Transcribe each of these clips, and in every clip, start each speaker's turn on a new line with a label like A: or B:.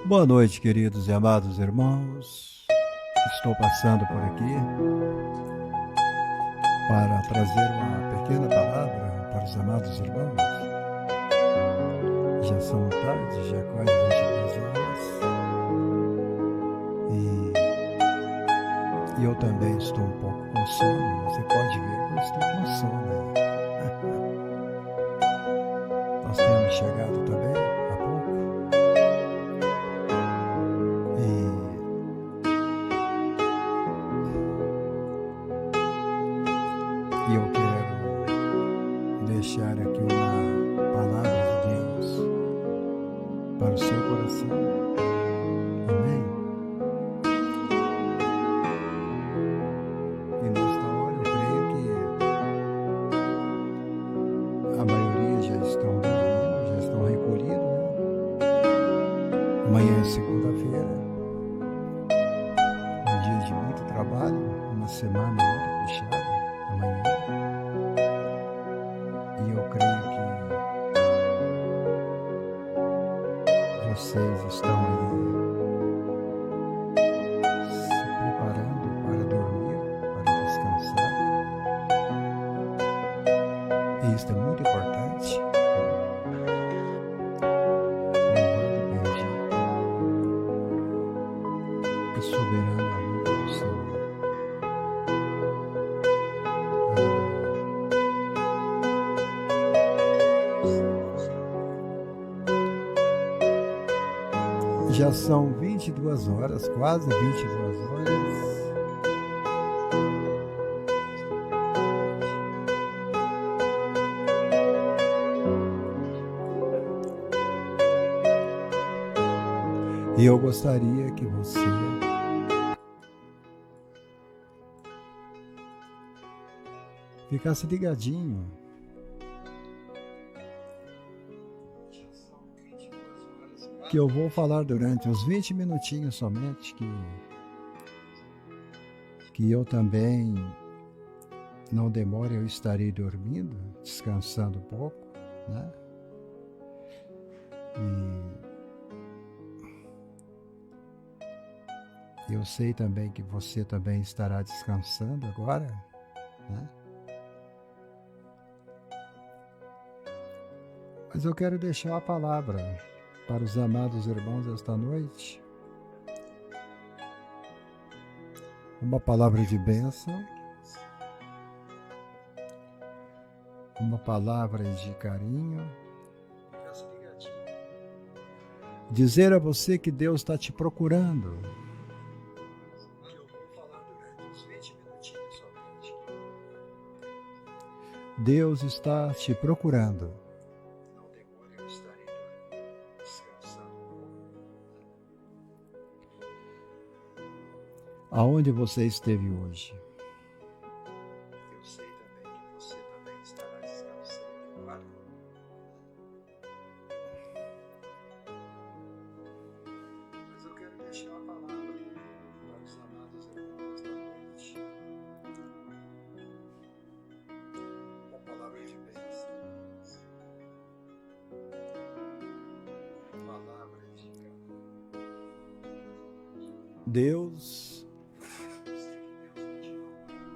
A: Boa noite, queridos e amados irmãos. Estou passando por aqui para trazer uma pequena palavra para os amados irmãos. Já são tarde, já quase 22 horas. E eu também estou um pouco com sono. Você pode ver que eu estou com sono. Nós temos chegado também há pouco. E eu quero deixar aqui uma palavra de Deus para o seu coração. Amém? E nesta hora eu creio que a maioria já estão dormindo, já estão recolhidos, né? Amanhã é segunda-feira, um dia de muito trabalho, uma semana muito puxada amanhã. E eu creio que vocês estão aí se preparando para dormir, para descansar. E isso é muito importante. Louvado bendito e soberano amor do Senhor. Já são 22 horas, quase 22 horas. E eu gostaria que você ficasse ligadinho. Que eu vou falar durante uns 20 minutinhos somente, que eu também não demore, eu estarei dormindo, descansando um pouco, né? E eu sei também que você também estará descansando agora, né? Mas eu quero deixar a palavra para os amados irmãos esta noite. Uma palavra de bênção, uma palavra de carinho. Dizer a você que Deus está te procurando. Deus está te procurando. Aonde você esteve hoje? Eu sei também que você também estará descansando, claro. Mas eu quero deixar a palavra para os amados irmãos da noite. Uma palavra de bênção. Palavra de Deus.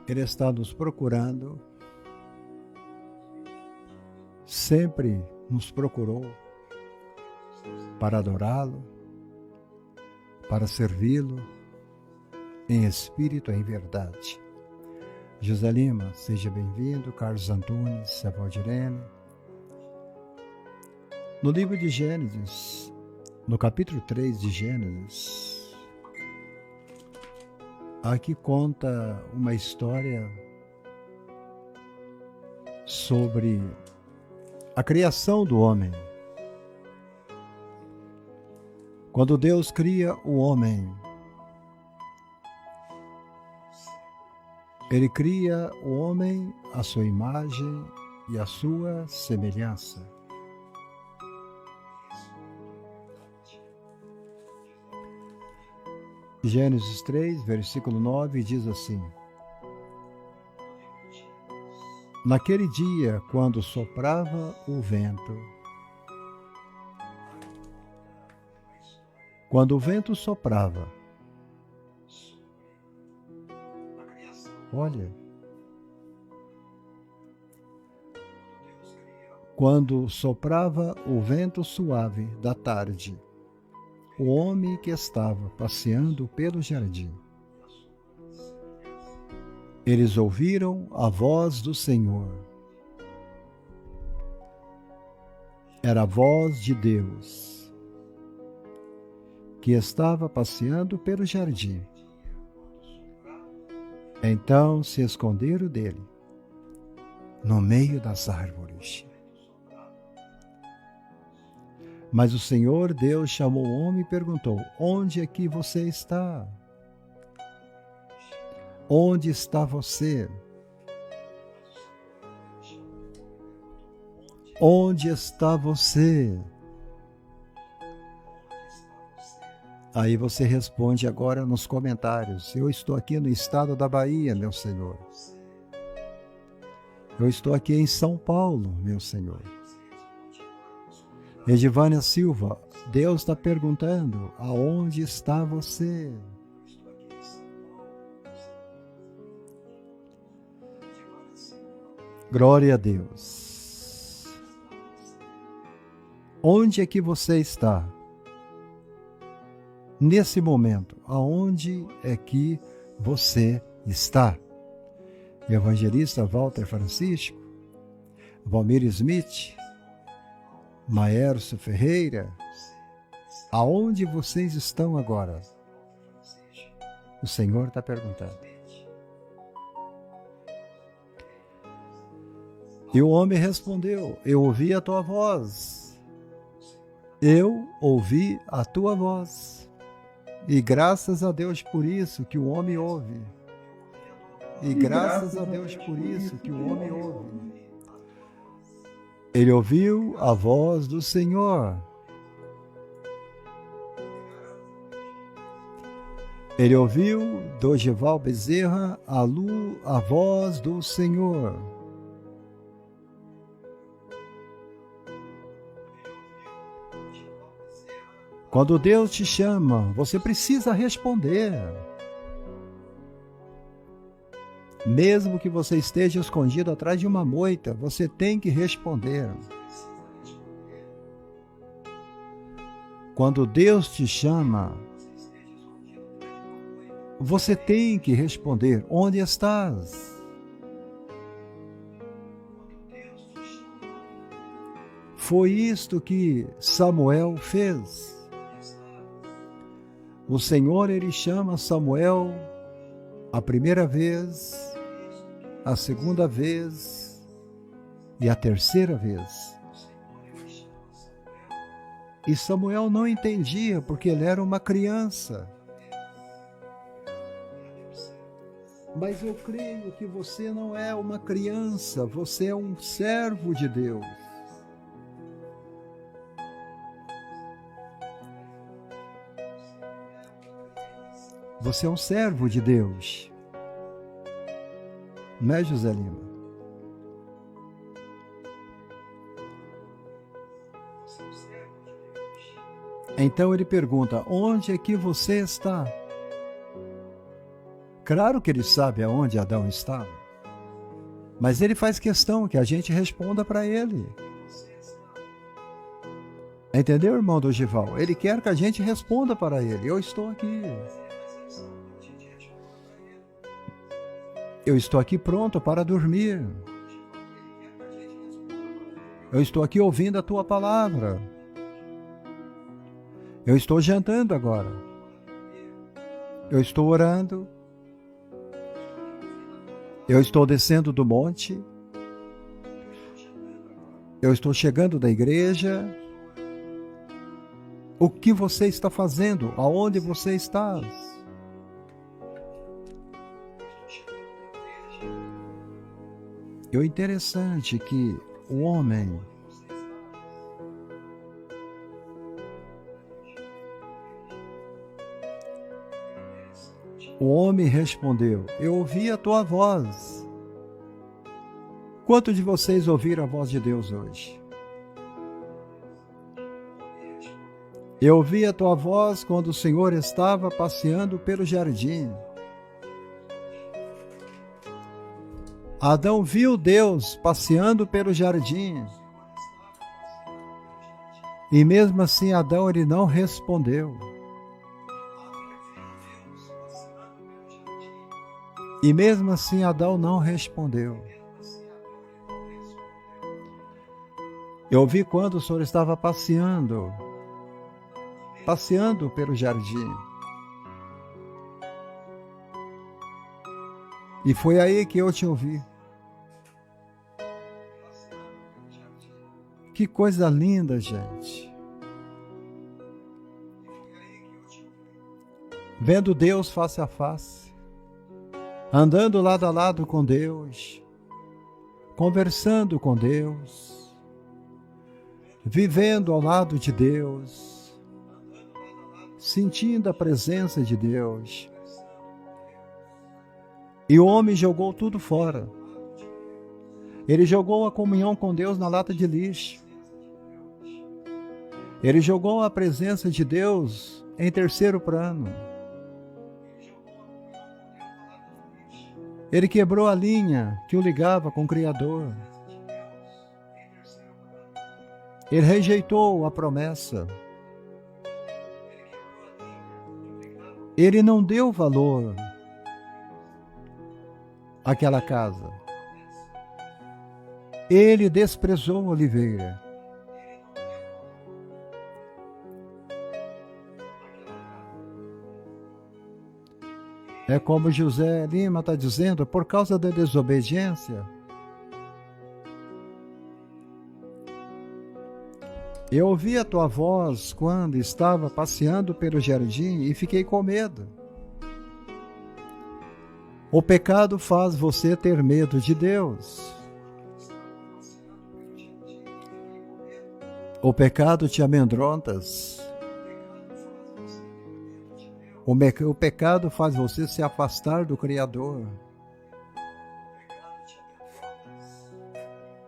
A: Ele está nos procurando, sempre nos procurou para adorá-lo, para servi-lo, em espírito e em verdade. José Lima, seja bem-vindo. Carlos Antunes, Valdirene. No livro de Gênesis, no capítulo 3 de Gênesis, aqui conta uma história sobre a criação do homem. Quando Deus cria o homem, Ele cria o homem à sua imagem e à sua semelhança. Gênesis 3, versículo 9, diz assim: Naquele dia, quando soprava o vento, Quando o vento soprava, olha, quando soprava o vento suave da tarde, o homem que estava passeando pelo jardim, eles ouviram a voz do Senhor. Era a voz de Deus, que estava passeando pelo jardim. Então se esconderam dele, no meio das árvores. Mas o Senhor Deus chamou o homem e perguntou: onde é que você está? Onde está você? Onde está você? Aí você responde agora nos comentários: eu estou aqui no estado da Bahia, meu Senhor. Eu estou aqui em São Paulo, meu Senhor. Edivânia Silva, Deus está perguntando: aonde está você? Glória a Deus. Onde é que você está? Nesse momento, aonde é que você está? Evangelista Walter Francisco, Valmir Smith, Maércio Ferreira, aonde vocês estão agora? O Senhor está perguntando. E o homem respondeu: eu ouvi a tua voz. Eu ouvi a tua voz. E graças a Deus por isso que o homem ouve. E graças a Deus por isso que o homem ouve. Ele ouviu a voz do Senhor. Ele ouviu do Dorival Bezerra a voz do Senhor. Quando Deus te chama, você precisa responder. Mesmo que você esteja escondido atrás de uma moita, você tem que responder. Quando Deus te chama, você tem que responder: onde estás? Foi isto que Samuel fez. O Senhor, ele chama Samuel a primeira vez, a segunda vez e a terceira vez. E Samuel não entendia, porque ele era uma criança. Mas eu creio que você não é uma criança, você é um servo de Deus. Você é um servo de Deus. Não é, José Lima? Então ele pergunta: onde é que você está? Claro que ele sabe aonde Adão estava, mas ele faz questão que a gente responda para ele. Entendeu, irmão Dorival? Ele quer que a gente responda para ele: eu estou aqui. Eu estou aqui pronto para dormir. Eu estou aqui ouvindo a tua palavra. Eu estou jantando agora. Eu estou orando. Eu estou descendo do monte. Eu estou chegando da igreja. O que você está fazendo? Aonde você está? E o interessante é que o homem respondeu: eu ouvi a tua voz. Quantos de vocês ouviram a voz de Deus hoje? Eu ouvi a tua voz quando o Senhor estava passeando pelo jardim. Adão viu Deus passeando pelo jardim. E mesmo assim Adão ele não respondeu. E mesmo assim Adão não respondeu. Eu vi quando o Senhor estava passeando pelo jardim. E foi aí que eu te ouvi. Que coisa linda, gente. Vendo Deus face a face, andando lado a lado com Deus, conversando com Deus, vivendo ao lado de Deus, sentindo a presença de Deus. E o homem jogou tudo fora. Ele jogou a comunhão com Deus na lata de lixo. Ele jogou a presença de Deus em terceiro plano. Ele quebrou a linha que o ligava com o Criador. Ele rejeitou a promessa. Ele não deu valor àquela casa. Ele desprezou a oliveira. É como José Lima está dizendo, por causa da desobediência, eu ouvi a tua voz quando estava passeando pelo jardim e fiquei com medo. O pecado faz você ter medo de Deus. O pecado te amedrontas. O pecado faz você se afastar do Criador.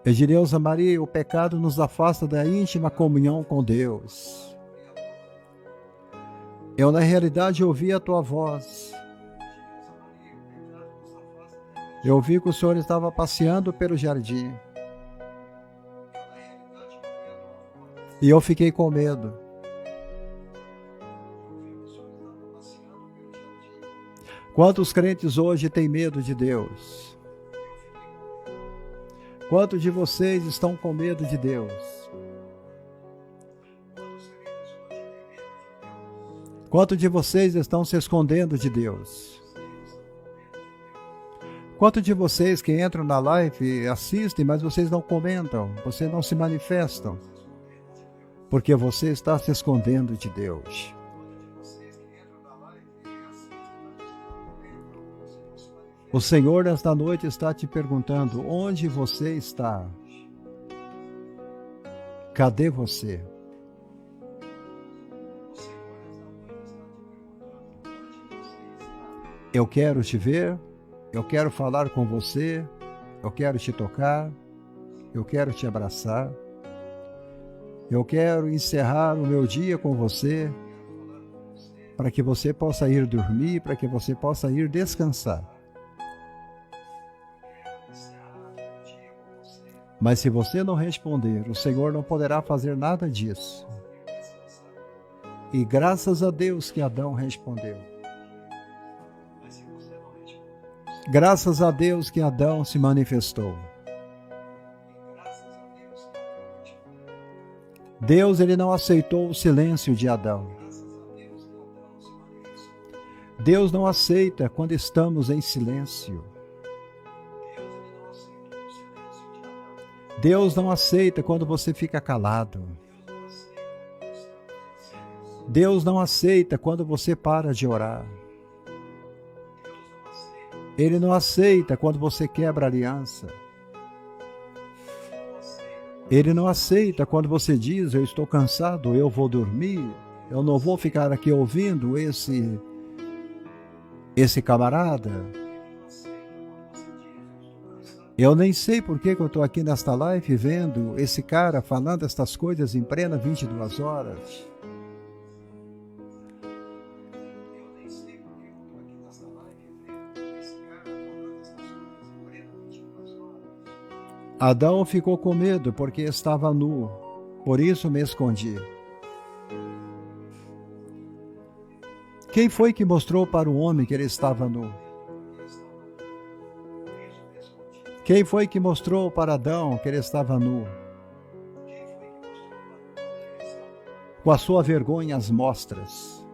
A: Edileuza Maria, o pecado nos afasta da íntima comunhão com Deus. Eu, na realidade, ouvi a tua voz. Eu vi que o Senhor estava passeando pelo jardim. E eu fiquei com medo. Quantos crentes hoje têm medo de Deus? Quantos de vocês estão com medo de Deus? Quantos de vocês estão se escondendo de Deus? Quantos de vocês que entram na live assistem, mas vocês não comentam, vocês não se manifestam? Porque você está se escondendo de Deus. O Senhor, nesta noite, está te perguntando, onde você está? Cadê você? Eu quero te ver, eu quero falar com você, eu quero te tocar, eu quero te abraçar, eu quero encerrar o meu dia com você, para que você possa ir dormir, para que você possa ir descansar. Mas se você não responder, o Senhor não poderá fazer nada disso. E graças a Deus que Adão respondeu. Graças a Deus que Adão se manifestou. Deus, ele não aceitou o silêncio de Adão. Deus não aceita quando estamos em silêncio. Deus não aceita quando você fica calado. Deus não aceita quando você para de orar. Ele não aceita quando você quebra a aliança. Ele não aceita quando você diz, eu estou cansado, eu vou dormir, eu não vou ficar aqui ouvindo esse camarada. Eu nem sei por que eu estou aqui nesta live vendo esse cara falando estas coisas em plena 22 horas. Adão ficou com medo porque estava nu, por isso me escondi. Quem foi que mostrou para o homem que ele estava nu? Quem foi que mostrou para Adão que ele estava nu? Com a sua vergonha às mostras.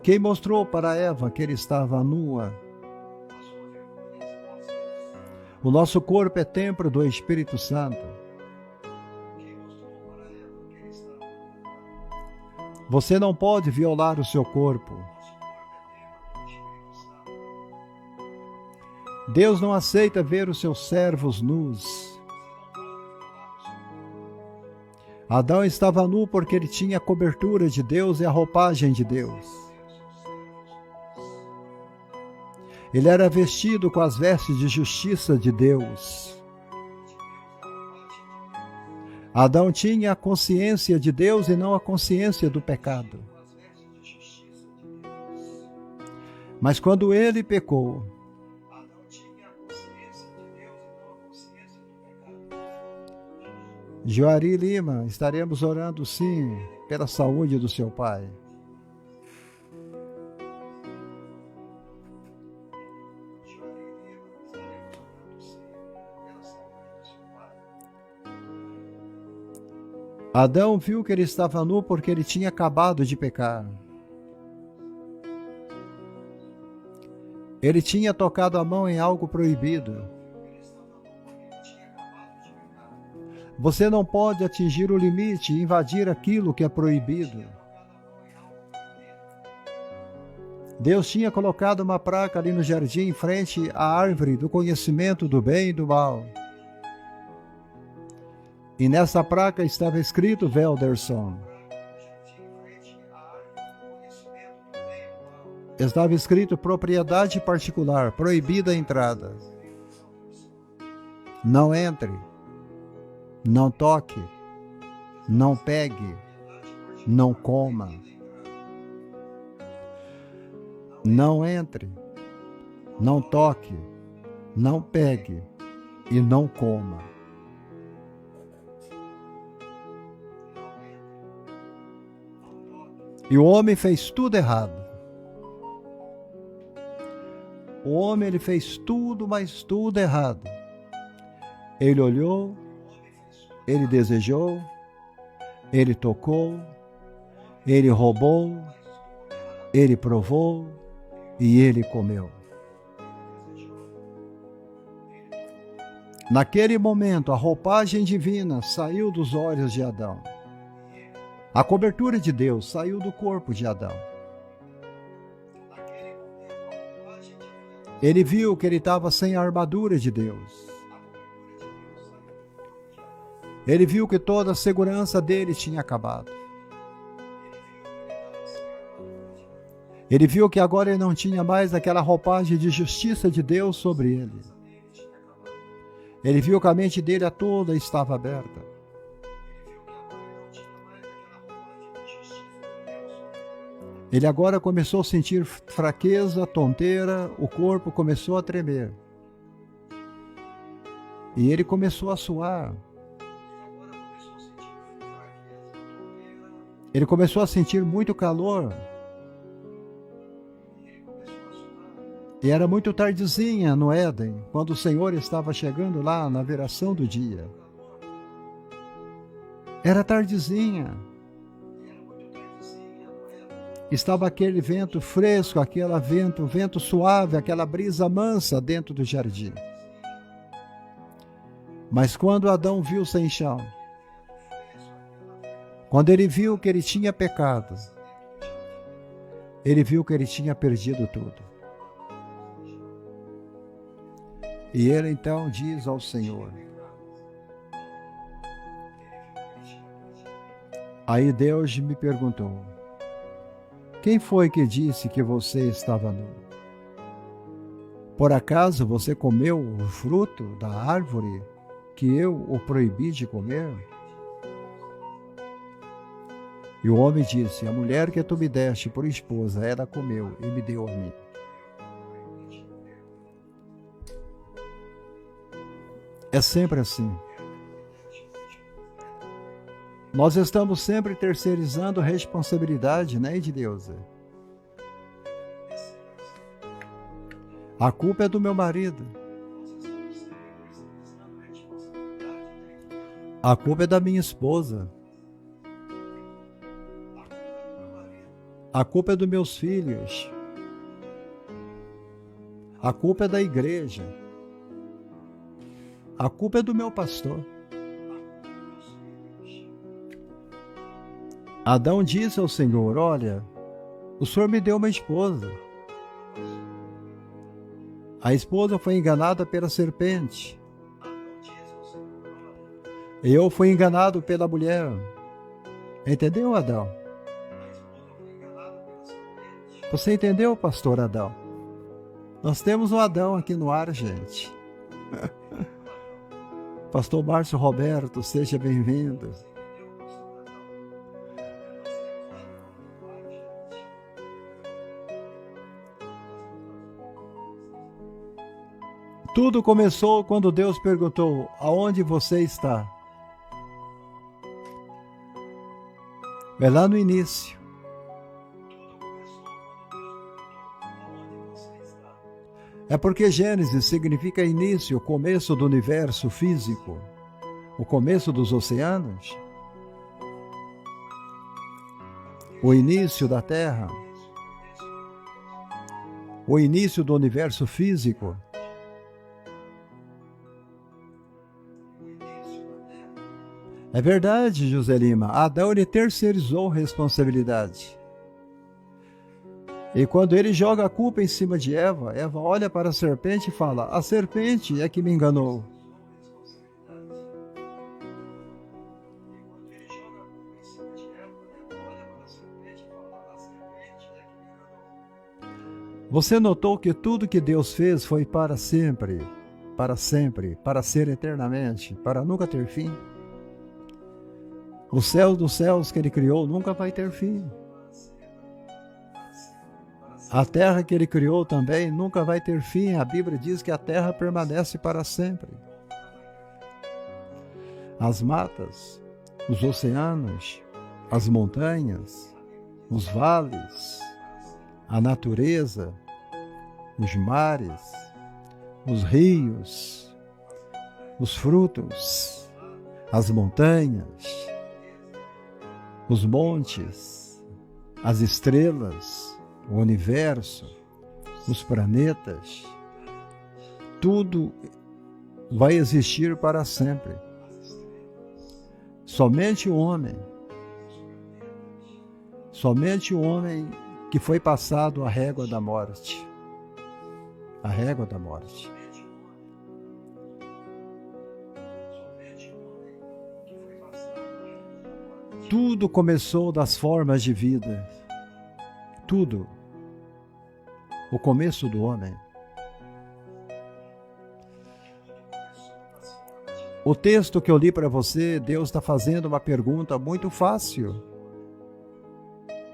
A: Quem mostrou para Eva que ele estava nua? O nosso corpo é templo do Espírito Santo. Você não pode violar o seu corpo. Deus não aceita ver os seus servos nus. Adão estava nu porque ele tinha a cobertura de Deus e a roupagem de Deus. Ele era vestido com as vestes de justiça de Deus. Adão tinha a consciência de Deus e não a consciência do pecado. Mas quando ele pecou, Joari Lima, estaremos orando sim pela saúde do seu pai. Adão viu que ele estava nu porque ele tinha acabado de pecar. Ele tinha tocado a mão em algo proibido. Você não pode atingir o limite e invadir aquilo que é proibido. Deus tinha colocado uma placa ali no jardim em frente à árvore do conhecimento do bem e do mal. E nessa placa estava escrito Welderson. Estava escrito propriedade particular, proibida a entrada. Não entre, não toque, não pegue, não coma. Não entre, não toque, não pegue e não coma. E o homem fez tudo errado. O homem ele fez tudo, mas tudo errado. Ele olhou, ele desejou, ele tocou, ele roubou, ele provou e ele comeu. Naquele momento, a roupagem divina saiu dos olhos de Adão. A cobertura de Deus saiu do corpo de Adão. Ele viu que ele estava sem a armadura de Deus. Ele viu que toda a segurança dele tinha acabado. Ele viu que agora ele não tinha mais aquela roupagem de justiça de Deus sobre ele. Ele viu que a mente dele toda estava aberta. Ele agora começou a sentir fraqueza, tonteira, o corpo começou a tremer. E ele começou a suar. Ele começou a sentir muito calor. E era muito tardezinha no Éden, quando o Senhor estava chegando lá na viração do dia. Era tardezinha. Estava aquele vento fresco, aquele vento suave, aquela brisa mansa dentro do jardim. Mas quando Adão viu sem chão, quando ele viu que ele tinha pecado, ele viu que ele tinha perdido tudo. E ele então diz ao Senhor. Aí Deus me perguntou: quem foi que disse que você estava nu? Por acaso você comeu o fruto da árvore que eu o proibi de comer? E o homem disse: a mulher que tu me deste por esposa, ela comeu e me deu a mim. É sempre assim. Nós estamos sempre terceirizando a responsabilidade, né, de Deus. A culpa é do meu marido. A culpa é da minha esposa. A culpa é dos meus filhos. A culpa é da igreja. A culpa é do meu pastor. Adão disse ao Senhor: olha, o Senhor me deu uma esposa. A esposa foi enganada pela serpente. Eu fui enganado pela mulher. Entendeu, Adão? Você entendeu, pastor Adão? Nós temos um Adão aqui no ar, gente. Pastor Márcio Roberto, seja bem-vindo. Tudo começou quando Deus perguntou: aonde você está? É lá no início. É porque Gênesis significa início, o começo do universo físico, o começo dos oceanos, o início da Terra, o início do universo físico. É verdade, José Lima. Adão, ele terceirizou responsabilidade. E quando ele joga a culpa em cima de Eva, Eva olha para a serpente e fala: a serpente é que me enganou. Você notou que tudo que Deus fez foi para sempre, para ser eternamente, para nunca ter fim? O céu dos céus que ele criou nunca vai ter fim. A terra que ele criou também nunca vai ter fim. A Bíblia diz que a terra permanece para sempre. As matas, os oceanos, as montanhas, os vales, a natureza, os mares, os rios, os frutos, as montanhas, os montes, as estrelas, o universo, os planetas, tudo vai existir para sempre. Somente o homem que foi passado a régua da morte. A régua da morte. Tudo começou das formas de vida. Tudo. O começo do homem. O texto que eu li para você, Deus está fazendo uma pergunta muito fácil,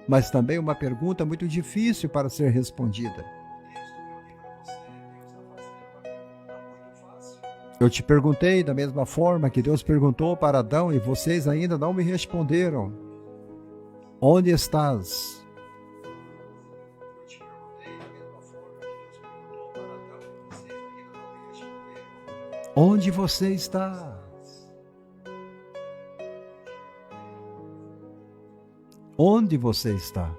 A: mas também uma pergunta muito difícil para ser respondida. Eu te perguntei da mesma forma que Deus perguntou para Adão e vocês ainda não me responderam. Onde estás? Onde você está? Onde você está?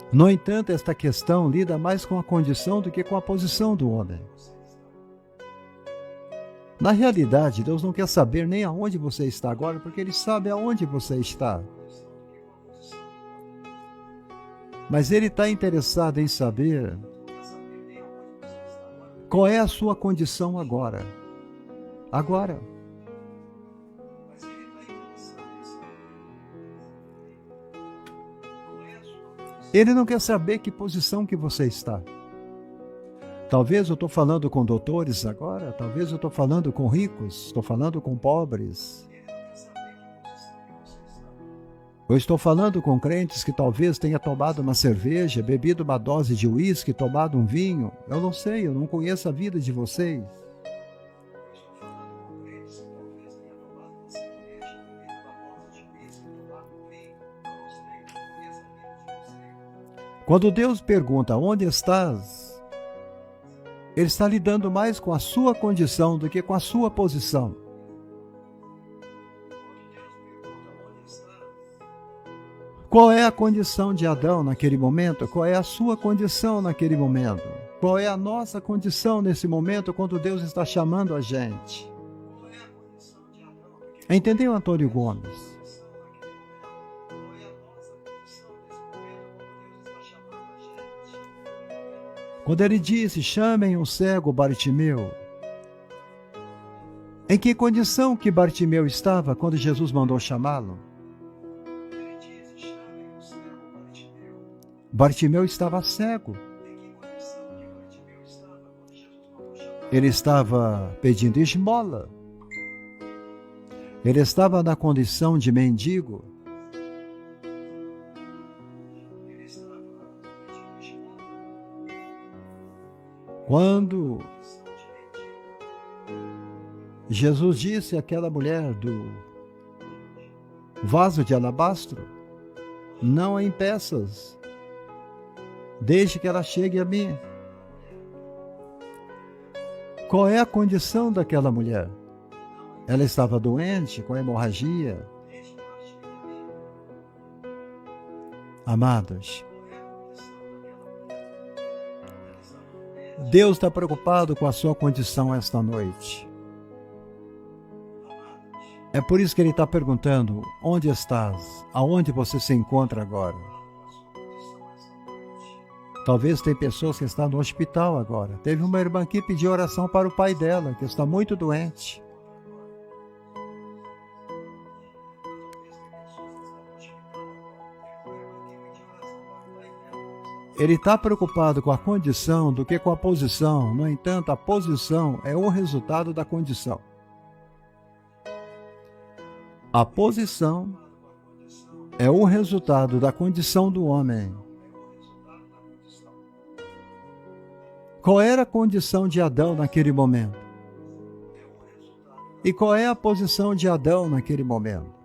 A: No entanto, esta questão lida mais com a condição do que com a posição do homem. Na realidade, Deus não quer saber nem aonde você está agora, porque Ele sabe aonde você está. Mas Ele está interessado em saber qual é a sua condição agora. Agora. Ele não quer saber que posição que você está. Talvez eu estou falando com doutores agora, talvez eu estou falando com ricos, estou falando com pobres. Eu estou falando com crentes que talvez tenha tomado uma cerveja, bebido uma dose de uísque, tomado um vinho. Eu não sei, eu não conheço a vida de vocês. Quando Deus pergunta onde estás, Ele está lidando mais com a sua condição do que com a sua posição. Qual é a condição de Adão naquele momento? Qual é a sua condição naquele momento? Qual é a nossa condição nesse momento quando Deus está chamando a gente? Entendeu, Antônio Gomes? Quando ele disse, chamem o cego Bartimeu, em que condição que Bartimeu estava quando Jesus mandou chamá-lo? Bartimeu estava cego. Ele estava pedindo esmola. Ele estava na condição de mendigo. Quando Jesus disse àquela mulher do vaso de alabastro, não a impeças, deixe que ela chegue a mim. Qual é a condição daquela mulher? Ela estava doente, com hemorragia. Amados, Deus está preocupado com a sua condição esta noite. É por isso que Ele está perguntando, onde estás? Aonde você se encontra agora? Talvez tem pessoas que estão no hospital agora. Teve uma irmã que pediu oração para o pai dela, que está muito doente. Ele está preocupado com a condição do que com a posição. No entanto, a posição é o resultado da condição. A posição é o resultado da condição do homem. Qual era a condição de Adão naquele momento? E qual é a posição de Adão naquele momento?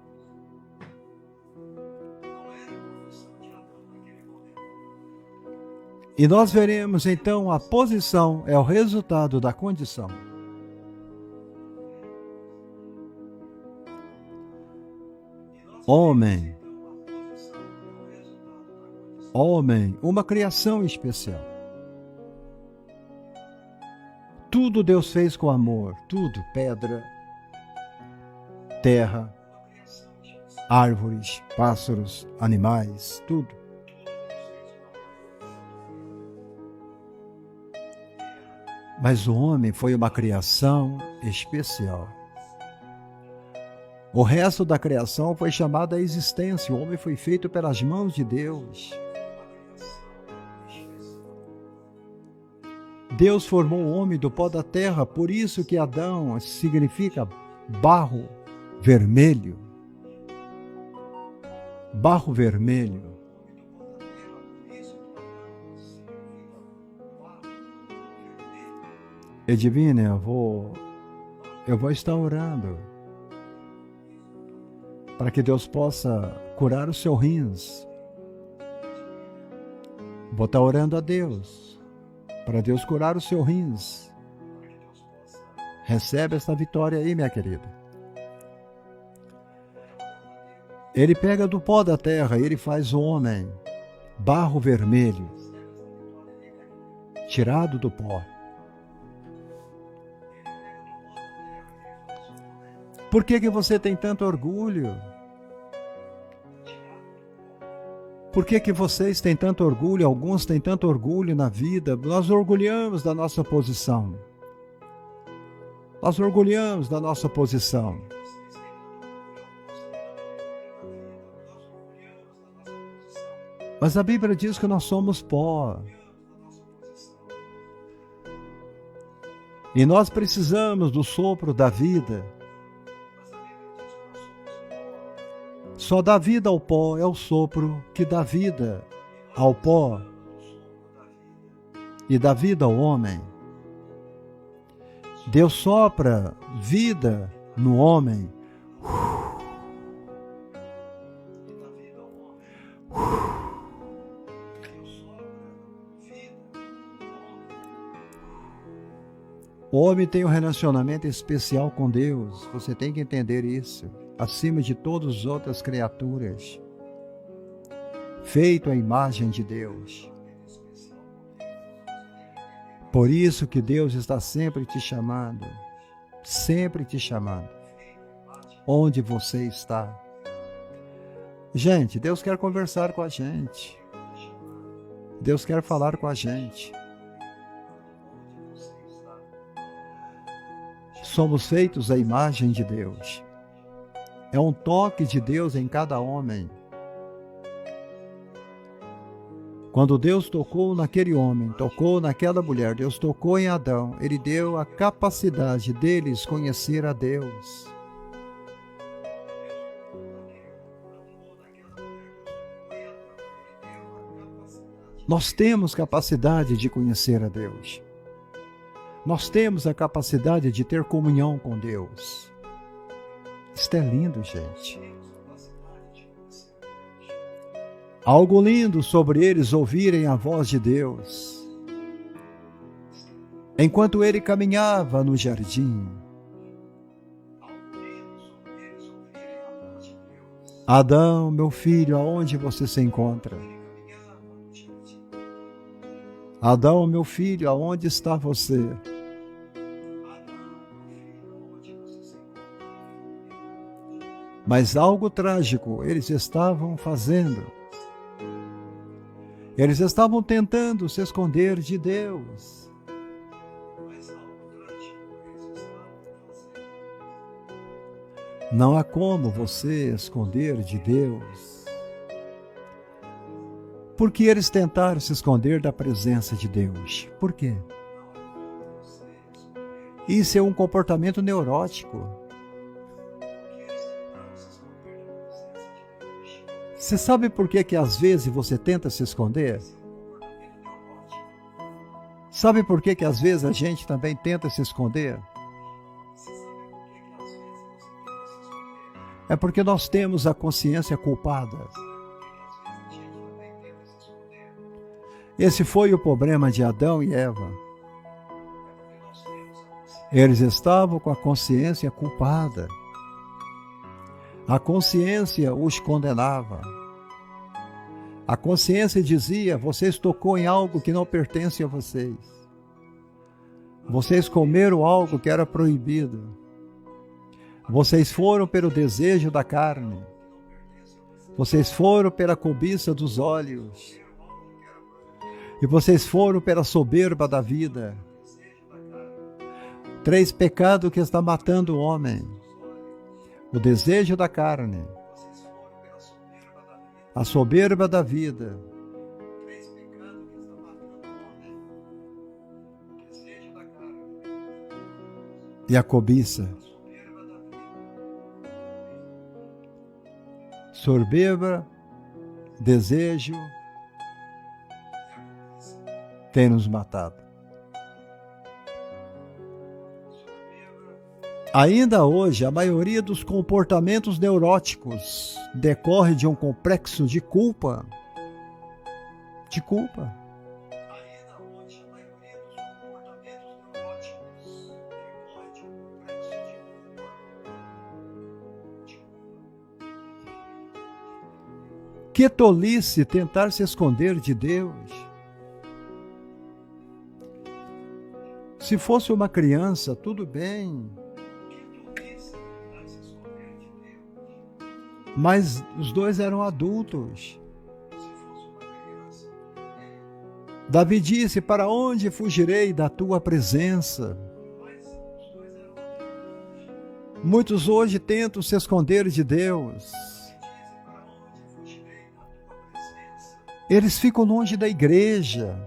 A: E nós veremos então a posição é o resultado da condição. Homem, uma criação especial. Tudo Deus fez com amor, tudo, pedra, terra, árvores, pássaros, animais, tudo. Mas o homem foi uma criação especial. O resto da criação foi chamada à existência. O homem foi feito pelas mãos de Deus. Deus formou o homem do pó da terra, por isso que Adão significa barro vermelho. Barro vermelho. Edivine, eu vou estar orando para que Deus possa curar o seu rins. Vou estar orando a Deus para Deus curar o seu rins. Recebe essa vitória aí, minha querida. Ele pega do pó da terra e ele faz o homem, barro vermelho, tirado do pó. Por que você tem tanto orgulho? Por que vocês têm tanto orgulho? Alguns têm tanto orgulho na vida. Nós orgulhamos da nossa posição. Nós orgulhamos da nossa posição. Mas a Bíblia diz que nós somos pó. E nós precisamos do sopro da vida. Só dá vida ao pó é o sopro que dá vida ao pó e dá vida ao homem. Deus sopra vida no homem. O homem tem um relacionamento especial com Deus. Você tem que entender isso. Acima de todas as outras criaturas. Feito à imagem de Deus. Por isso que Deus está sempre te chamando. Sempre te chamando. Onde você está. Gente, Deus quer conversar com a gente. Deus quer falar com a gente. Somos feitos à imagem de Deus. É um toque de Deus em cada homem. Quando Deus tocou naquele homem, tocou naquela mulher, Deus tocou em Adão, Ele deu a capacidade deles conhecer a Deus. Nós temos capacidade de conhecer a Deus. Nós temos a capacidade de ter comunhão com Deus. Isto é lindo, gente. Algo lindo sobre eles ouvirem a voz de Deus. Enquanto ele caminhava no jardim. Adão, meu filho, aonde você se encontra? Adão, meu filho, aonde está você? Mas algo trágico eles estavam fazendo. Eles estavam tentando se esconder de Deus. Não há como você esconder de Deus. Por que eles tentaram se esconder da presença de Deus? Por quê? Isso é um comportamento neurótico. Você sabe por que às vezes você tenta se esconder? Sabe por que às vezes a gente também tenta se esconder? É porque nós temos a consciência culpada. Esse foi o problema de Adão e Eva. Eles estavam com a consciência culpada. A consciência os condenava. A consciência dizia: vocês tocou em algo que não pertence a vocês. Vocês comeram algo que era proibido. Vocês foram pelo desejo da carne. Vocês foram pela cobiça dos olhos. E vocês foram pela soberba da vida. 3 pecados que estão matando o homem. O desejo da carne, a soberba da vida, e a cobiça. Soberba, desejo, tem nos matado. Ainda hoje, a maioria dos comportamentos neuróticos decorre de um complexo de culpa. De culpa. Que tolice tentar se esconder de Deus. Se fosse uma criança, tudo bem. Mas os dois eram adultos. Davi disse: para onde fugirei da tua presença? Muitos hoje tentam se esconder de Deus. Eles ficam longe da igreja.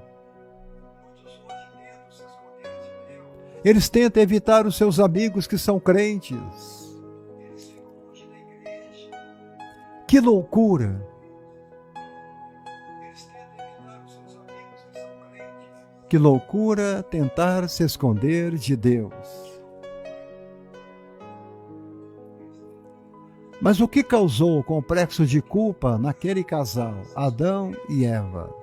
A: Eles tentam evitar os seus amigos que são crentes. Que loucura! Que loucura tentar se esconder de Deus. Mas o que causou o complexo de culpa naquele casal, Adão e Eva?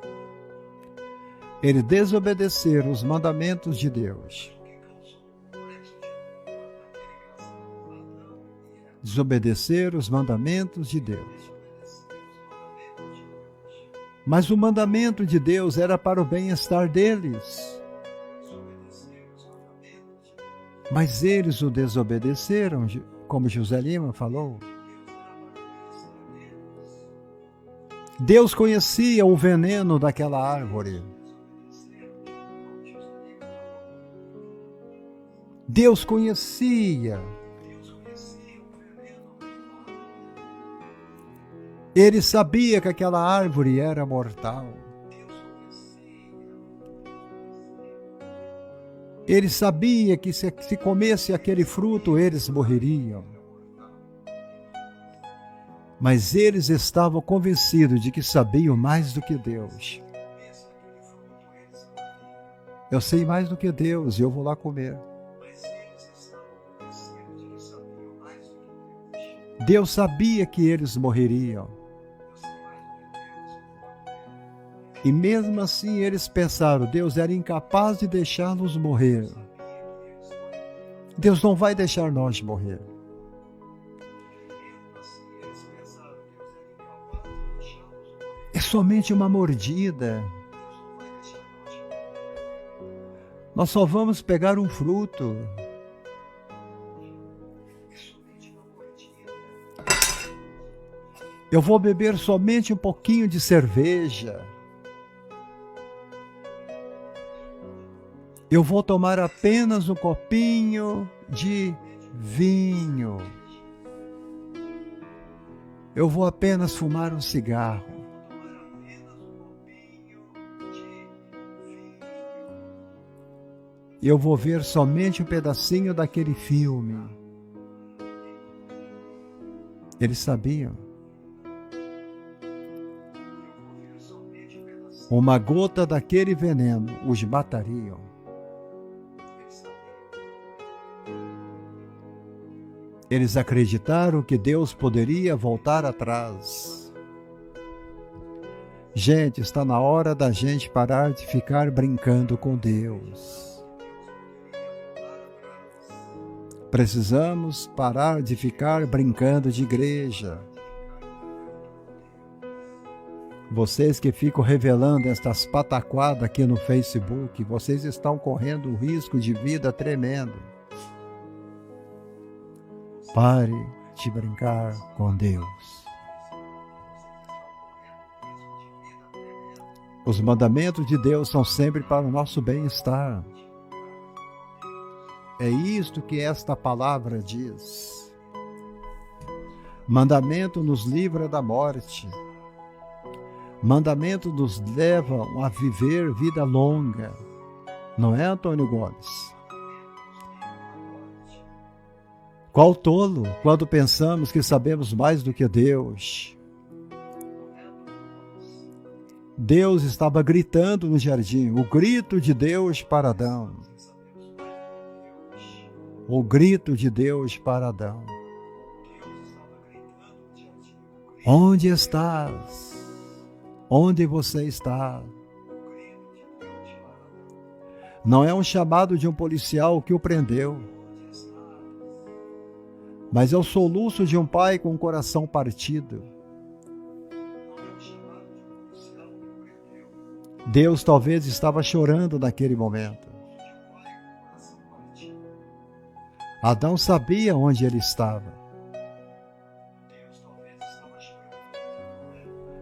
A: Eles desobedeceram os mandamentos de Deus. Desobedeceram os mandamentos de Deus. Mas o mandamento de Deus era para o bem-estar deles. Mas eles o desobedeceram, como José Lima falou. Deus conhecia o veneno daquela árvore. Deus conhecia. Ele sabia que aquela árvore era mortal. Ele sabia que se comesse aquele fruto, eles morreriam. Mas eles estavam convencidos de que sabiam mais do que Deus. Eu sei mais do que Deus e eu vou lá comer. Deus sabia que eles morreriam. E mesmo assim eles pensaram, Deus era incapaz de deixar-nos morrer. Deus não vai deixar nós morrer. É somente uma mordida. Nós só vamos pegar um fruto. Eu vou beber somente um pouquinho de cerveja. Eu vou tomar apenas um copinho de vinho. Eu vou apenas fumar um cigarro. Eu vou ver somente um pedacinho daquele filme. Eles sabiam. Uma gota daquele veneno os matariam. Eles acreditaram que Deus poderia voltar atrás. Gente, está na hora da gente parar de ficar brincando com Deus. Precisamos parar de ficar brincando de igreja. Vocês que ficam revelando estas pataquadas aqui no Facebook, vocês estão correndo um risco de vida tremendo. Pare de brincar com Deus. Os mandamentos de Deus são sempre para o nosso bem-estar. É isto que esta palavra diz. Mandamento nos livra da morte. Mandamento nos leva a viver vida longa. Não é, Antônio Gomes? Qual tolo quando pensamos que sabemos mais do que Deus? Deus estava gritando no jardim, o grito de Deus para Adão. O grito de Deus para Adão. Onde estás? Onde você está? Não é um chamado de um policial que o prendeu, mas é o soluço de um pai com o coração partido. Deus talvez estava chorando naquele momento. Adão sabia onde ele estava.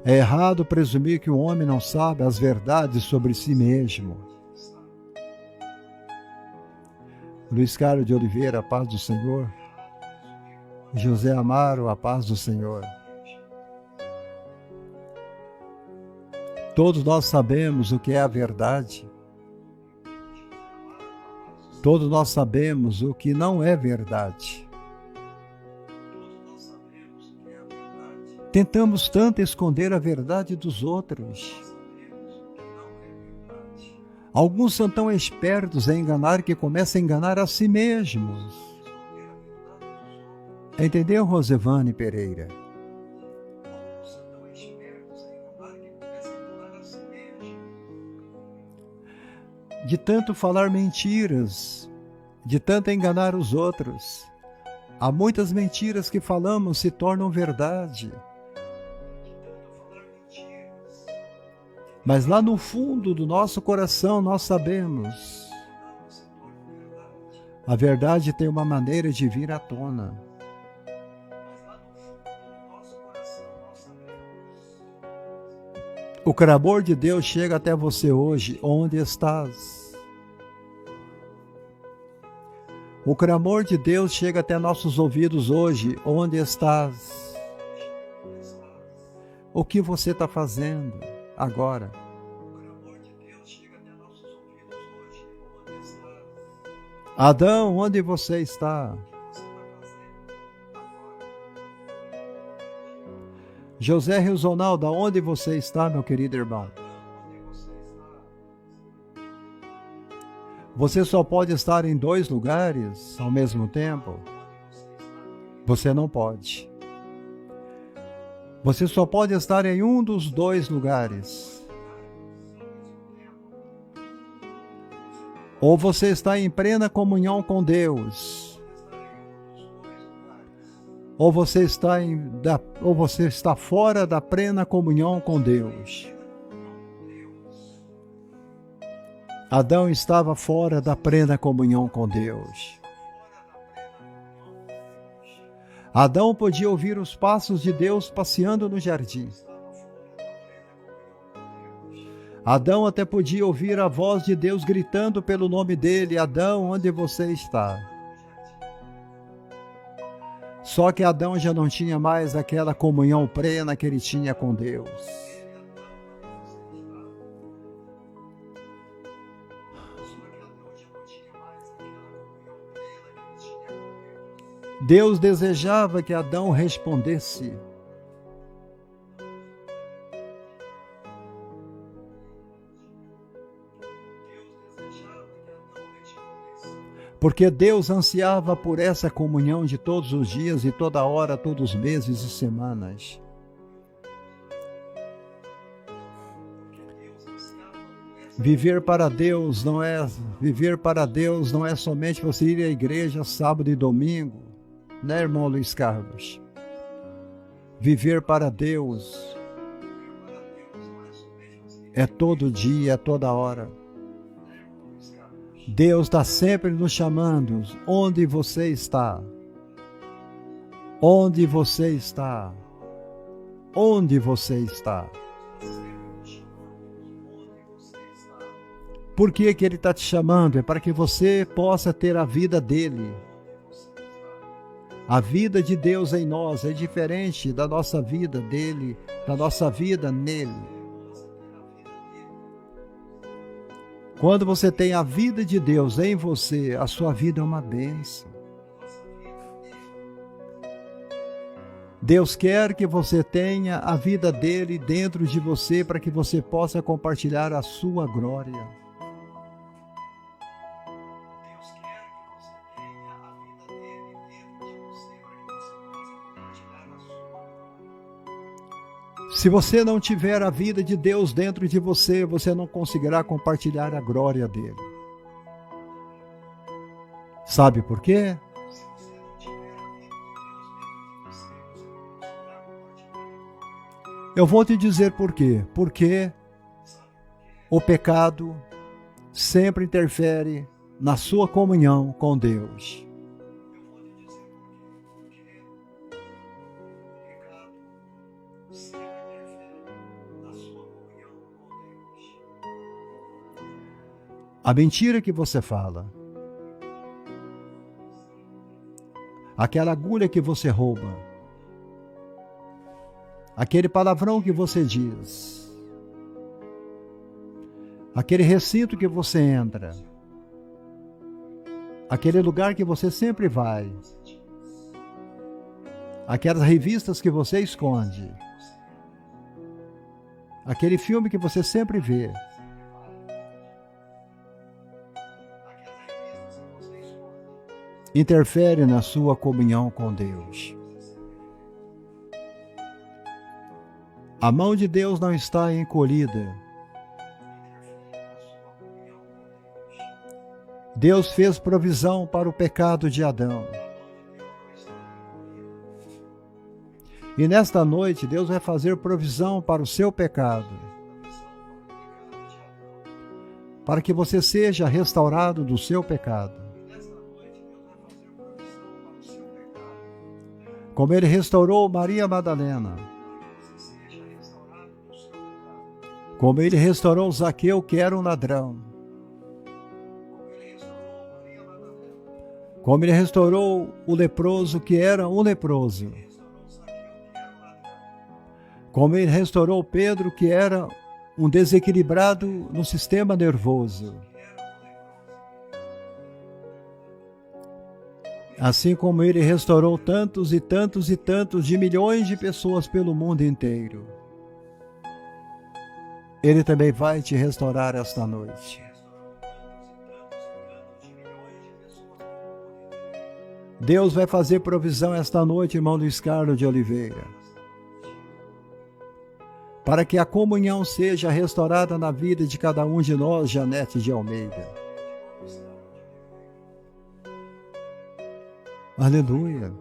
A: É errado presumir que o homem não sabe as verdades sobre si mesmo. Luiz Carlos de Oliveira, a paz do Senhor. José Amaro, a paz do Senhor. Todos nós sabemos o que é a verdade. Todos nós sabemos o que não é verdade. Tentamos tanto esconder a verdade dos outros. Alguns são tão espertos em enganar que começam a enganar a si mesmos. Entendeu, Rosevane Pereira? De tanto falar mentiras, de tanto enganar os outros, há muitas mentiras que falamos se tornam verdade. Mas lá no fundo do nosso coração nós sabemos, a verdade tem uma maneira de vir à tona. O clamor de Deus chega até você hoje, onde estás? O clamor de Deus chega até nossos ouvidos hoje, onde estás? O que você está fazendo agora? Adão, onde você está? José Rizonaldo, onde você está, meu querido irmão? Você só pode estar em 2 lugares ao mesmo tempo? Você não pode. Você só pode estar em um dos 2 lugares. Ou você está em plena comunhão com Deus, ou você está fora da plena comunhão com Deus. Adão estava fora da plena comunhão com Deus. Adão podia ouvir os passos de Deus passeando no jardim. Adão até podia ouvir a voz de Deus gritando pelo nome dele: Adão, onde você está? Só que Adão já não tinha mais aquela comunhão plena que ele tinha com Deus. Deus desejava que Adão respondesse. Porque Deus ansiava por essa comunhão de todos os dias e toda hora, todos os meses e semanas. Viver para Deus não é somente você ir à igreja sábado e domingo, né, irmão Luiz Carlos? Viver para Deus é todo dia, é toda hora. Deus está sempre nos chamando. Onde você está? Onde você está? Onde você está? Por que Ele está te chamando? É para que você possa ter a vida dele. A vida de Deus em nós é diferente da nossa vida dele, da nossa vida nele. Quando você tem a vida de Deus em você, a sua vida é uma bênção. Deus quer que você tenha a vida dele dentro de você para que você possa compartilhar a sua glória. Se você não tiver a vida de Deus dentro de você, você não conseguirá compartilhar a glória dele. Sabe por quê? Eu vou te dizer por quê. Porque o pecado sempre interfere na sua comunhão com Deus. A mentira que você fala, aquela agulha que você rouba, aquele palavrão que você diz, aquele recinto que você entra, aquele lugar que você sempre vai, aquelas revistas que você esconde, aquele filme que você sempre vê, interfere na sua comunhão com Deus. A mão de Deus não está encolhida. Deus fez provisão para o pecado de Adão. E nesta noite, Deus vai fazer provisão para o seu pecado, para que você seja restaurado do seu pecado. Como Ele restaurou Maria Madalena, como Ele restaurou Zaqueu, que era um ladrão, como Ele restaurou o leproso, que era um leproso, como Ele restaurou Pedro, que era um desequilibrado no sistema nervoso. Assim como Ele restaurou tantos e tantos e tantos de milhões de pessoas pelo mundo inteiro, Ele também vai te restaurar esta noite. Deus vai fazer provisão esta noite, irmão Luiz Carlos de Oliveira, para que a comunhão seja restaurada na vida de cada um de nós, Janete de Almeida. Aleluia.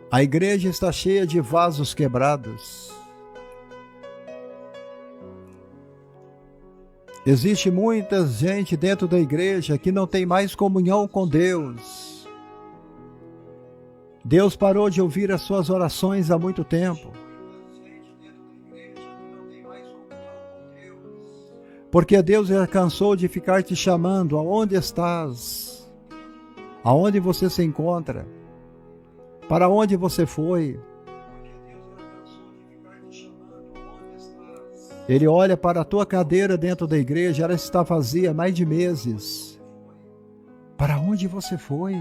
A: A igreja está cheia de vasos quebrados. Existe muita gente dentro da igreja que não tem mais comunhão com Deus. Deus parou de ouvir as suas orações há muito tempo. Porque Deus já cansou de ficar te chamando. Aonde estás? Aonde você se encontra? Para onde você foi? Ele olha para a tua cadeira dentro da igreja, ela está vazia há mais de meses. Para onde você foi?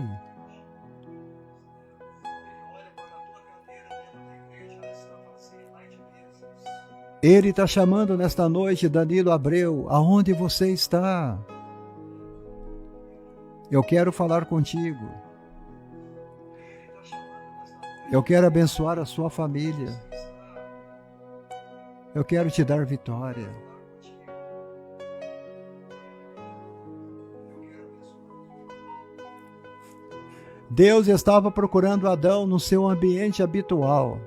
A: Ele está chamando nesta noite, Danilo Abreu, aonde você está? Eu quero falar contigo. Eu quero abençoar a sua família. Eu quero te dar vitória. Deus estava procurando Adão no seu ambiente habitual.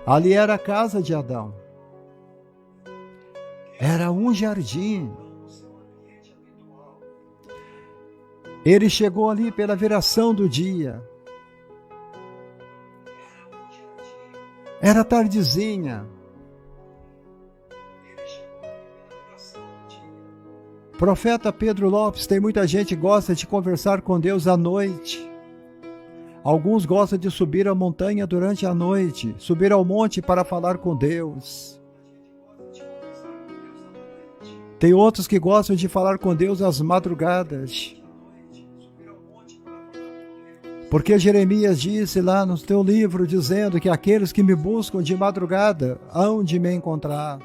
A: Ali era a casa de Adão. Era um jardim. Ele chegou ali pela viração do dia. Era tardezinha. Profeta Pedro Lopes, tem muita gente que gosta de conversar com Deus à noite. Alguns gostam de subir a montanha durante a noite, subir ao monte para falar com Deus. Tem outros que gostam de falar com Deus às madrugadas. Porque Jeremias disse lá no teu livro, dizendo que aqueles que me buscam de madrugada hão de me encontrar.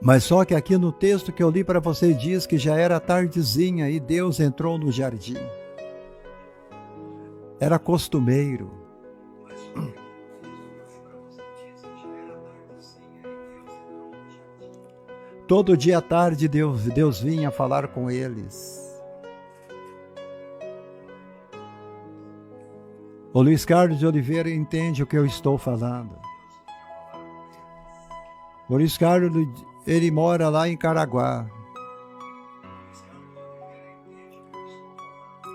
A: Mas só que aqui no texto que eu li para você diz que já era tardezinha e Deus entrou no jardim. Era costumeiro. Todo dia à tarde Deus vinha falar com eles. O Luiz Carlos de Oliveira entende o que eu estou falando. O Luiz Carlos, ele mora lá em Caraguá.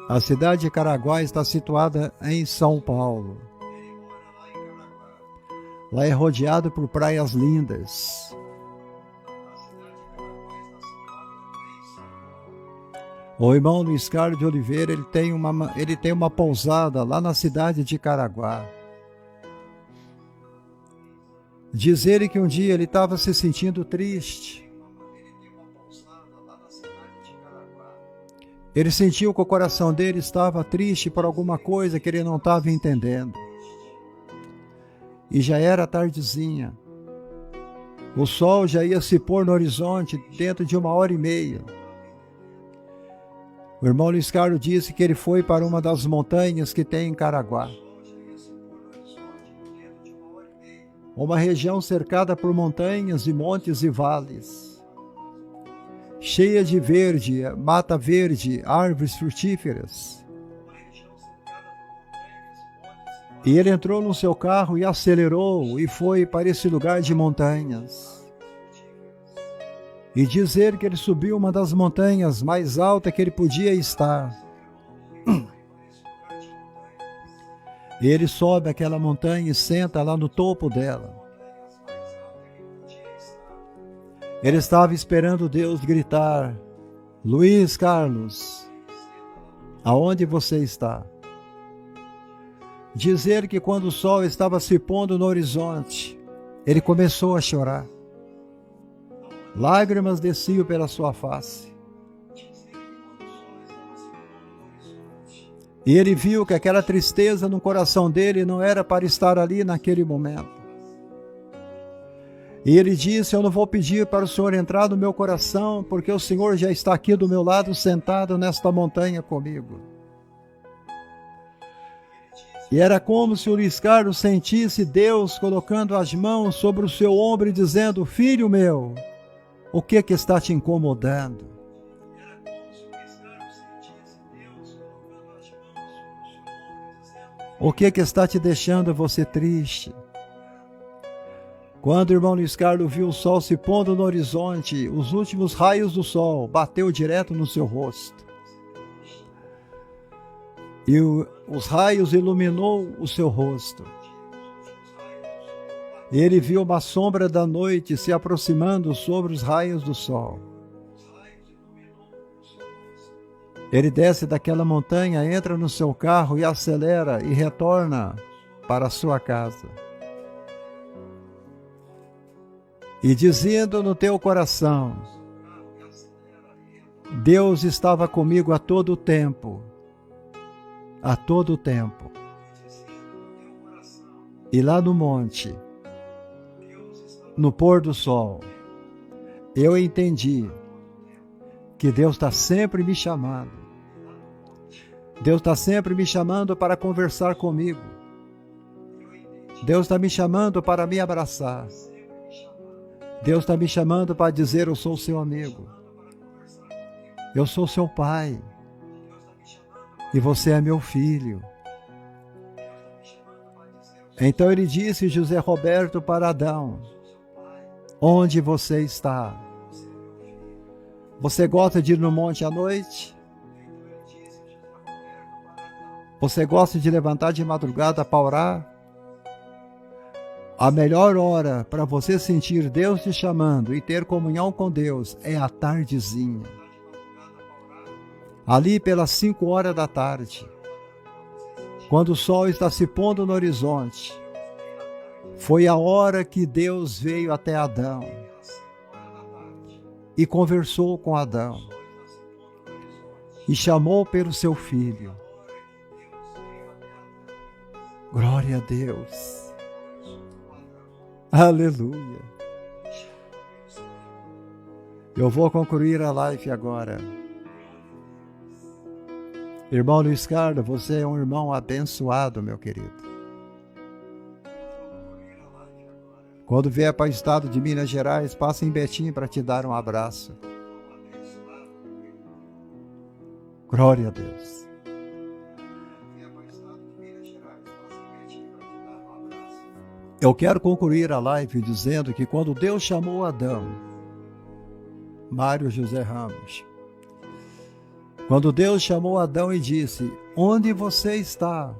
A: A cidade de Caraguá está situada em São Paulo. Lá é rodeado por praias lindas. O irmão Luiz Carlos de Oliveira, ele tem uma pousada lá na cidade de Caraguá. Diz ele que um dia ele estava se sentindo triste. Ele sentiu que o coração dele estava triste por alguma coisa que ele não estava entendendo. E já era tardezinha. O sol já ia se pôr no horizonte dentro de 1h30. O irmão Luiz Carlos disse que ele foi para uma das montanhas que tem em Caraguá. Uma região cercada por montanhas e montes e vales, cheia de verde, mata verde, árvores frutíferas. E ele entrou no seu carro e acelerou e foi para esse lugar de montanhas. E dizer que ele subiu uma das montanhas mais altas que ele podia estar. E ele sobe aquela montanha e senta lá no topo dela. Ele estava esperando Deus gritar: Luiz Carlos, aonde você está? Dizer que quando o sol estava se pondo no horizonte, ele começou a chorar. Lágrimas desciam pela sua face. E ele viu que aquela tristeza no coração dele não era para estar ali naquele momento. E ele disse: eu não vou pedir para o Senhor entrar no meu coração, porque o Senhor já está aqui do meu lado, sentado nesta montanha comigo. E era como se o Luiz Carlos sentisse Deus colocando as mãos sobre o seu ombro e dizendo: filho meu, o que está te incomodando? O que está te deixando você triste? Quando o irmão Luiz Carlos viu o sol se pondo no horizonte, os últimos raios do sol bateu direto no seu rosto. E os raios iluminou o seu rosto. Ele viu uma sombra da noite se aproximando sobre os raios do sol. Ele desce daquela montanha, entra no seu carro e acelera e retorna para a sua casa. E dizendo no teu coração: Deus estava comigo a todo tempo. A todo tempo. E lá no monte, no pôr do sol, eu entendi que Deus está sempre me chamando. Deus está sempre me chamando para conversar comigo. Deus está me chamando para me abraçar. Deus está me chamando para dizer: eu sou seu amigo. Eu sou seu pai. E você é meu filho. Então ele disse, José Roberto, para Adão: onde você está? Você gosta de ir no monte à noite? Você gosta de levantar de madrugada para orar? A melhor hora para você sentir Deus te chamando e ter comunhão com Deus é a tardezinha. Ali pelas 5 horas da tarde, quando o sol está se pondo no horizonte, foi a hora que Deus veio até Adão e conversou com Adão e chamou pelo seu filho. Glória a Deus. Aleluia. Eu vou concluir a live agora. Irmão Luiz Carlos, você é um irmão abençoado, meu querido. Quando vier para o estado de Minas Gerais, passa em Betim para te dar um abraço. Glória a Deus. Eu quero concluir a live dizendo que quando Deus chamou Adão, Mário José Ramos, quando Deus chamou Adão e disse: onde você está?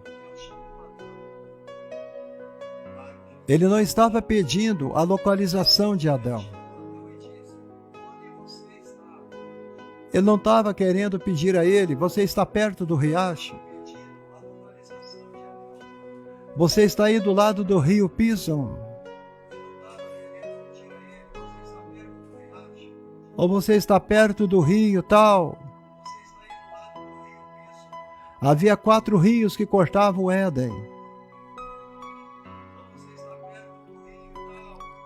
A: Ele não estava pedindo a localização de Adão. Ele não estava querendo pedir a ele: você está perto do riacho? Você está aí do lado do rio Pison? Ou você está perto do rio tal. Havia 4 rios que cortavam o Éden.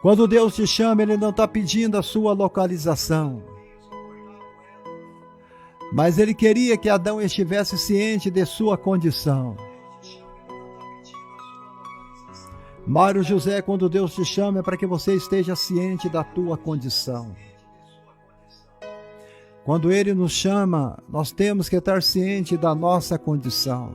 A: Quando Deus te chama, Ele não está pedindo a sua localização. Mas Ele queria que Adão estivesse ciente de sua condição. Mário José, quando Deus te chama, é para que você esteja ciente da tua condição. Quando Ele nos chama, nós temos que estar ciente da nossa condição.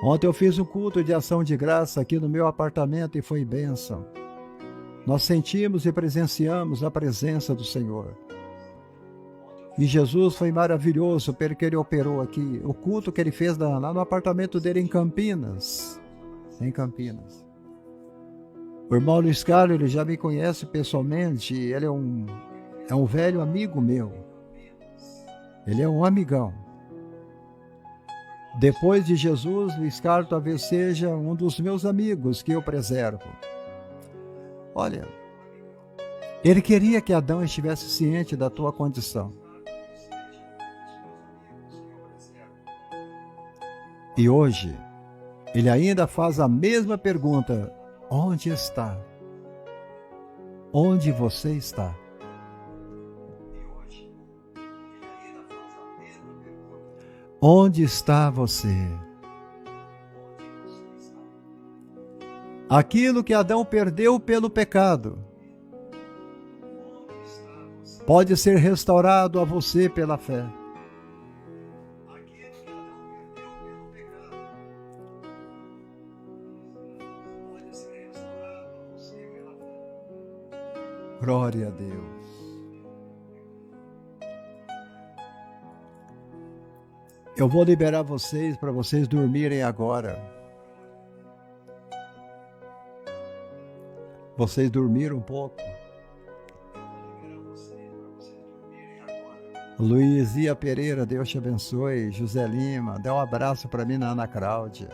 A: Ontem eu fiz um culto de ação de graça aqui no meu apartamento e foi bênção. Nós sentimos e presenciamos a presença do Senhor. E Jesus foi maravilhoso pelo que Ele operou aqui. O culto que Ele fez lá no apartamento dele em Campinas. Em Campinas. O irmão Luiz Carlos, ele já me conhece pessoalmente. Ele é um velho amigo meu. Ele é um amigão. Depois de Jesus, Luiz Carlos talvez seja um dos meus amigos que eu preservo. Olha, Ele queria que Adão estivesse ciente da tua condição. E hoje, Ele ainda faz a mesma pergunta: onde está? Onde você está? Onde está você? Aquilo que Adão perdeu pelo pecado pode ser restaurado a você pela fé. Glória a Deus. Eu vou liberar vocês para vocês dormirem agora. Vocês dormiram um pouco? Luizia Pereira, Deus te abençoe. José Lima, dá um abraço para mim na Ana Cláudia.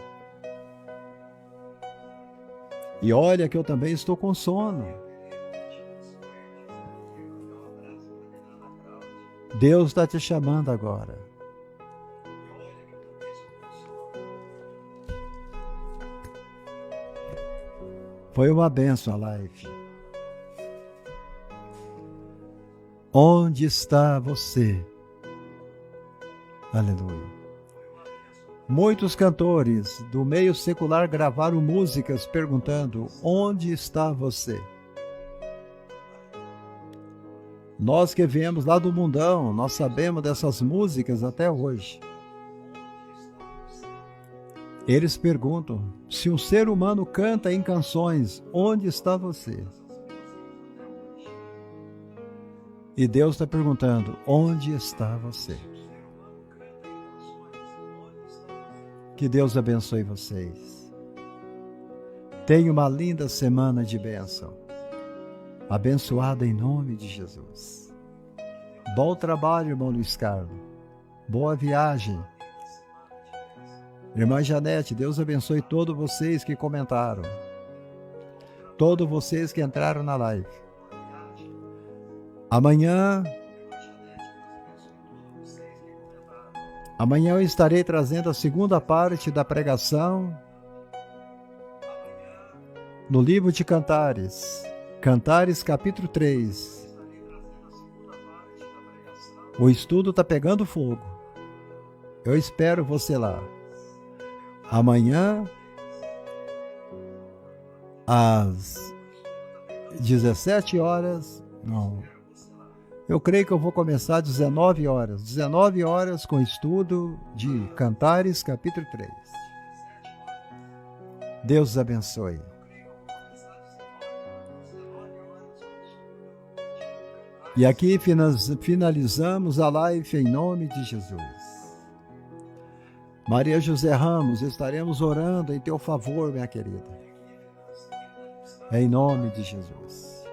A: E olha que eu também estou com sono. Deus está te chamando agora. Foi uma bênção a live. Onde está você? Aleluia. Muitos cantores do meio secular gravaram músicas perguntando: onde está você? Nós que viemos lá do mundão, nós sabemos dessas músicas até hoje. Eles perguntam: se um ser humano canta em canções, onde está você? E Deus está perguntando: onde está você? Que Deus abençoe vocês. Tenha uma linda semana de bênção. Abençoada em nome de Jesus. Bom trabalho, irmão Luiz Carlos. Boa viagem. Irmã Janete, Deus abençoe todos vocês que comentaram. Todos vocês que entraram na live. Amanhã eu estarei trazendo a segunda parte da pregação no livro de Cantares. Cantares capítulo 3. O estudo está pegando fogo. Eu espero você lá. Amanhã, às 17 horas, não, eu creio que eu vou começar às 19 horas. 19 horas com estudo de Cantares, capítulo 3. Deus os abençoe. E aqui finalizamos a live em nome de Jesus. Maria José Ramos, estaremos orando em teu favor, minha querida. Em nome de Jesus.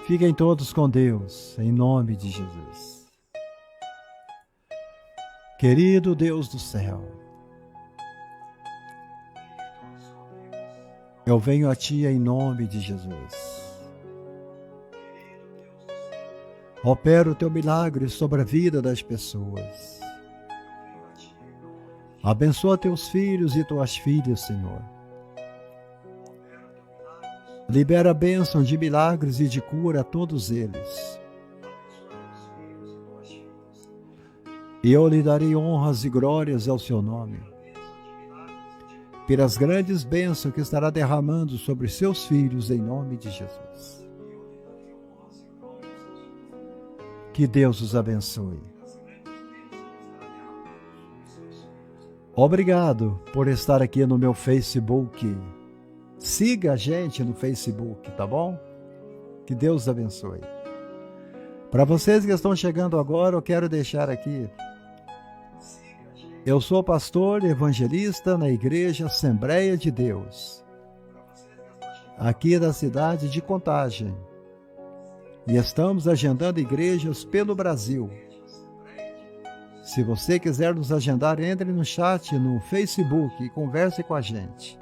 A: Fiquem todos com Deus, em nome de Jesus. Querido Deus do céu, eu venho a Ti em nome de Jesus. Opera o Teu milagre sobre a vida das pessoas. Abençoa Teus filhos e Tuas filhas, Senhor. Libera a bênção de milagres e de cura a todos eles. E eu lhe darei honras e glórias ao Seu nome, pelas grandes bênçãos que estará derramando sobre seus filhos em nome de Jesus. Que Deus os abençoe. Obrigado por estar aqui no meu Facebook. Siga a gente no Facebook, tá bom? Que Deus os abençoe. Para vocês que estão chegando agora, eu quero deixar aqui. Eu sou pastor e evangelista na Igreja Assembleia de Deus, aqui da cidade de Contagem. E estamos agendando igrejas pelo Brasil. Se você quiser nos agendar, entre no chat no Facebook e converse com a gente.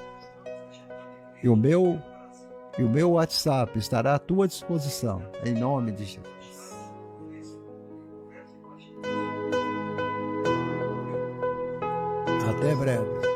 A: E o meu WhatsApp estará à tua disposição, em nome de Jesus. Até breve.